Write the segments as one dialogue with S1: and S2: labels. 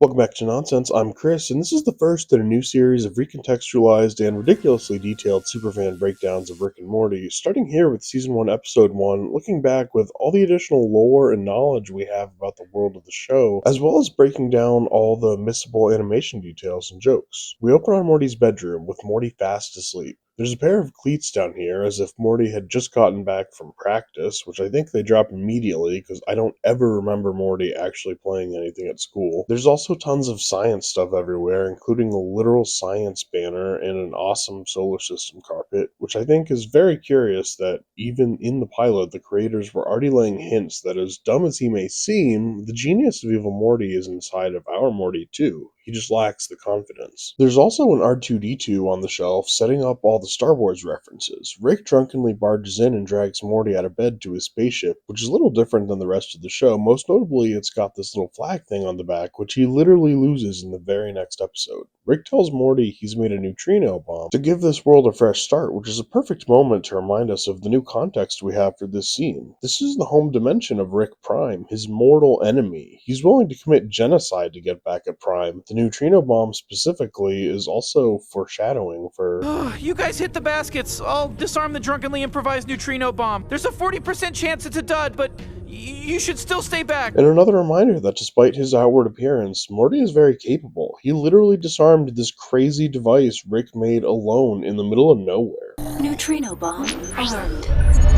S1: Welcome back to Nonsense. I'm Chris, and this is the first in a new series of recontextualized and ridiculously detailed superfan breakdowns of Rick and Morty, starting here with Season 1, Episode 1, looking back with all the additional lore and knowledge we have about the world of the show, as well as breaking down all the missable animation details and jokes. We open on Morty's bedroom, with Morty fast asleep. There's a pair of cleats down here, as if Morty had just gotten back from practice, which I think they drop immediately, because I don't ever remember Morty actually playing anything at school. There's also tons of science stuff everywhere, including a literal science banner and an awesome solar system carpet, which I think is very curious that even in the pilot, the creators were already laying hints that as dumb as he may seem, the genius of Evil Morty is inside of our Morty too. He just lacks the confidence. There's also an R2-D2 on the shelf setting up all the Star Wars references. Rick drunkenly barges in and drags Morty out of bed to his spaceship, which is a little different than the rest of the show. Most notably, it's got this little flag thing on the back, which he literally loses in the very next episode. Rick tells Morty he's made a neutrino bomb to give this world a fresh start, which is a perfect moment to remind us of the new context we have for this scene. This is the home dimension of Rick Prime, his mortal enemy. He's willing to commit genocide to get back at Prime. The neutrino bomb specifically is also foreshadowing for...
S2: You guys hit the baskets. I'll disarm the drunkenly improvised neutrino bomb. There's a 40% chance it's a dud, but you should still stay back.
S1: And another reminder that despite his outward appearance, Morty is very capable. He literally disarmed this crazy device Rick made alone in the middle of nowhere.
S3: Neutrino bomb armed.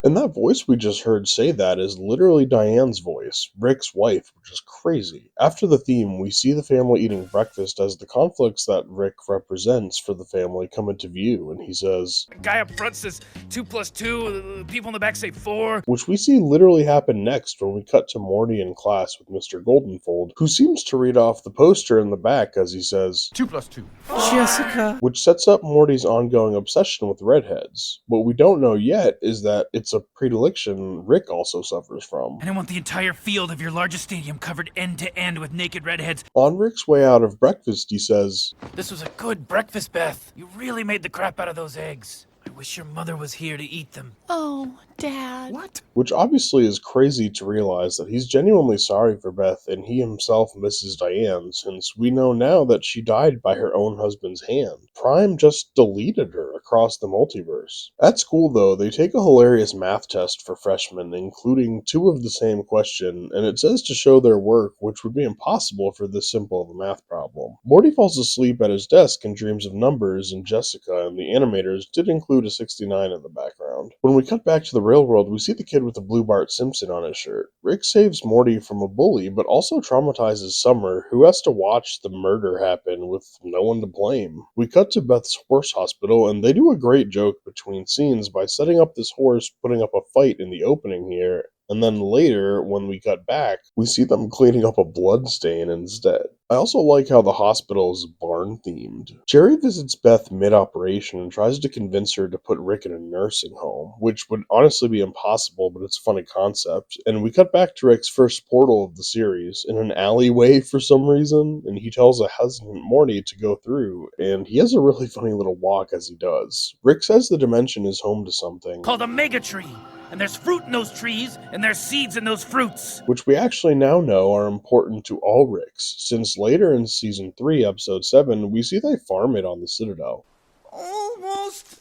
S1: And that voice we just heard say that is literally Diane's voice, Rick's wife, which is crazy. After the theme, we see the family eating breakfast as the conflicts that Rick represents for the family come into view, and he says,
S2: The guy up front says 2 plus 2, the people in the back say 4.
S1: which we see literally happen next when we cut to Morty in class with Mr. Goldenfold, who seems to read off the poster in the back as he says,
S2: 2 plus 2. Jessica.
S1: which sets up Morty's ongoing obsession with redheads. What we don't know yet is that it's a predilection Rick also suffers from.
S2: And I want the entire field of your largest stadium covered end to end with naked redheads.
S1: On Rick's way out of breakfast, he says,
S2: This was a good breakfast, Beth. You really made the crap out of those eggs. I wish your mother was here to eat them.
S3: Oh, Dad.
S2: What?
S1: which obviously is crazy to realize that he's genuinely sorry for Beth and he himself misses Diane, since we know now that she died by her own husband's hand. Prime just deleted her across the multiverse. At school, though, they take a hilarious math test for freshmen, including 2 of the same question, and it says to show their work, which would be impossible for this simple of a math problem. Morty falls asleep at his desk and dreams of numbers, and Jessica and the animators did include a 69 in the background. When we cut back to the real world, we see the kid with the blue Bart Simpson on his shirt. Rick saves Morty from a bully, but also traumatizes Summer, who has to watch the murder happen with no one to blame. We cut to Beth's horse hospital, and they do a great joke between scenes by setting up this horse putting up a fight in the opening here, and then later, when we cut back, we see them cleaning up a blood stain instead. I also like how the hospital is barn-themed. Jerry visits Beth mid-operation and tries to convince her to put Rick in a nursing home, which would honestly be impossible, but it's a funny concept. And we cut back to Rick's first portal of the series, in an alleyway for some reason, and he tells a hesitant Morty to go through, and he has a really funny little walk as he does. Rick says the dimension is home to something
S2: Called a megatree. And there's fruit in those trees, and there's seeds in those fruits.
S1: which we actually now know are important to all Ricks, since later in Season 3, Episode 7, we see they farm it on the Citadel.
S2: Almost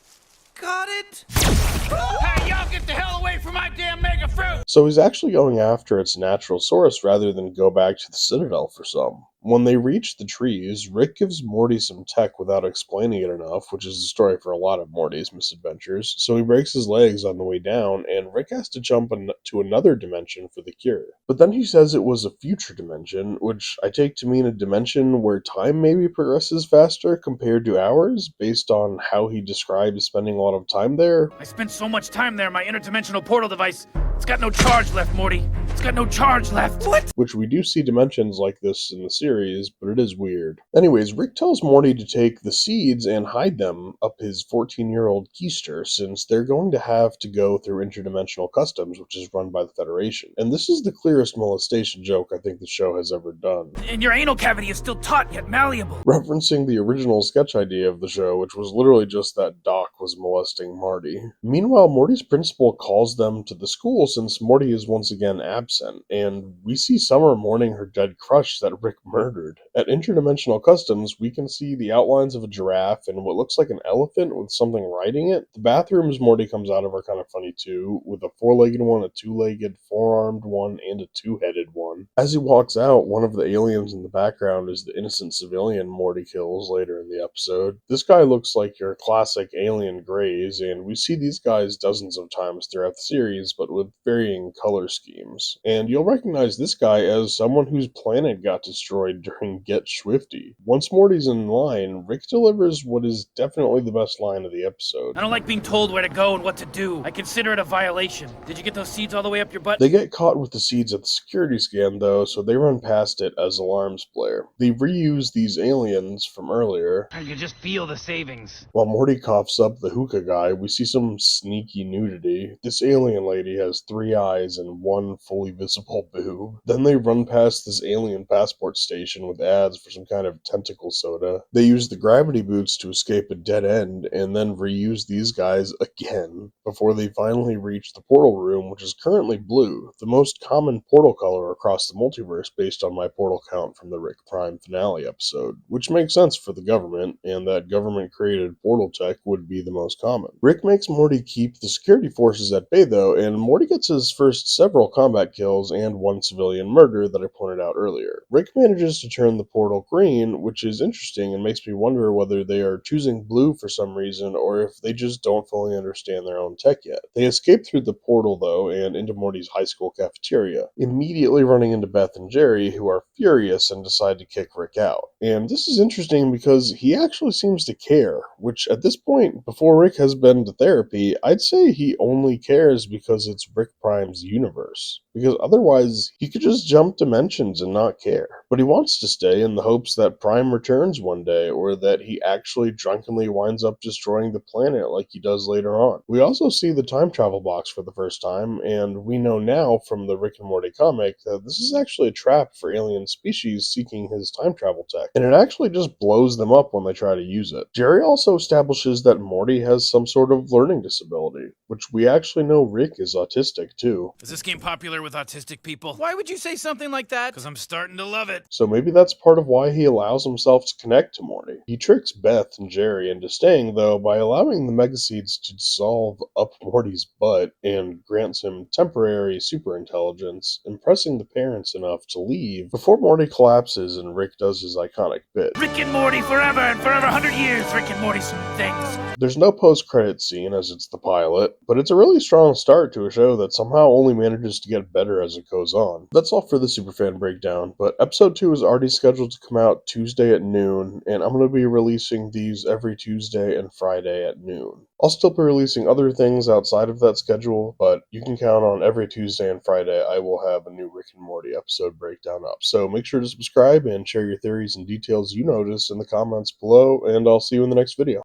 S2: got it. Hey, y'all get the hell away from my damn mega fruit!
S1: So he's actually going after its natural source rather than go back to the Citadel for some. When they reach the trees, Rick gives Morty some tech without explaining it enough, which is the story for a lot of Morty's misadventures, so he breaks his legs on the way down, and Rick has to jump to another dimension for the cure. But then he says it was a future dimension, which I take to mean a dimension where time maybe progresses faster compared to ours, based on how he describes spending a lot of time there.
S2: I spent so much time there, my interdimensional portal device. It's got no charge left, Morty. It's got no charge left. What?
S1: Which we do see dimensions like this in the series, but it is weird. Anyways, Rick tells Morty to take the seeds and hide them up his 14-year-old keister, since they're going to have to go through interdimensional customs, which is run by the Federation. And this is the clearest molestation joke I think the show has ever done.
S2: And your anal cavity is still taut yet malleable.
S1: Referencing the original sketch idea of the show, which was literally just that Doc was molesting Marty. Meanwhile, Morty's principal calls them to the school since Morty is once again absent, and we see Summer mourning her dead crush that Rick murdered. At Interdimensional Customs, we can see the outlines of a giraffe and what looks like an elephant with something riding it. The bathrooms Morty comes out of are kind of funny too, with a four-legged one, a two-legged, four-armed one, and a two-headed one. As he walks out, one of the aliens in the background is the innocent civilian Morty kills later in the episode. This guy looks like your classic alien greys, and we see these guys dozens of times throughout the series, but with varying color schemes. And you'll recognize this guy as someone whose planet got destroyed during Get Swifty. Once Morty's in line, Rick delivers what is definitely the best line of the episode.
S4: I don't like being told where to go and what to do. I consider it a violation. Did you get those seeds all the way up your butt?
S1: They get caught with the seeds at the security scan though, so they run past it as alarms flare. They reuse these aliens from earlier.
S4: You just feel the savings.
S1: While Morty coughs up the hookah guy, we see some sneaky nudity. This alien lady has 3 eyes and 1 fully visible boob. Then they run past this alien passport station with ads for some kind of tentacle soda. They use the gravity boots to escape a dead end, and then reuse these guys again, before they finally reach the portal room, which is currently blue, the most common portal color across the multiverse based on my portal count from the Rick Prime finale episode, which makes sense for the government, and that government-created portal tech would be the most common. Rick makes Morty keep the security forces at bay though, and Morty gets his first several combat kills and 1 civilian murder that I pointed out earlier. Rick manages to turn the portal green, which is interesting and makes me wonder whether they are choosing blue for some reason or if they just don't fully understand their own tech yet. They escape through the portal though and into Morty's high school cafeteria, immediately running into Beth and Jerry, who are furious and decide to kick Rick out. And this is interesting because he actually seems to care, which at this point, before Rick has been to therapy, I'd say he only cares because it's Rick Prime's universe. Because otherwise, he could just jump dimensions and not care. But he wants to stay in the hopes that Prime returns one day, or that he actually drunkenly winds up destroying the planet like he does later on. We also see the time travel box for the first time, and we know now from the Rick and Morty comic that this is actually a trap for alien species seeking his time travel tech, and it actually just blows them up when they try to use it. Jerry also establishes that Morty has some sort of learning disability, which we actually know Rick is autistic too.
S4: Is this game popular with autistic people?
S2: Why would you say something like that?
S4: Because I'm starting to love it.
S1: So maybe that's part of why he allows himself to connect to Morty. He tricks Beth and Jerry into staying though by allowing the Megaseeds to dissolve up Morty's butt and grants him temporary superintelligence, impressing the parents enough to leave before Morty collapses and Rick does his iconic bit.
S4: Rick and Morty forever and forever 100 years. Rick and Morty some things.
S1: There's no post-credit scene as it's the pilot, but it's a really strong start to a show that somehow only manages to get better as it goes on. That's all for the Superfan Breakdown, but episode 2 is already scheduled to come out Tuesday at noon, and I'm going to be releasing these every Tuesday and Friday at noon. I'll still be releasing other things outside of that schedule, but you can count on every Tuesday and Friday I will have a new Rick and Morty episode breakdown up. So make sure to subscribe and share your theories and details you notice in the comments below, and I'll see you in the next video.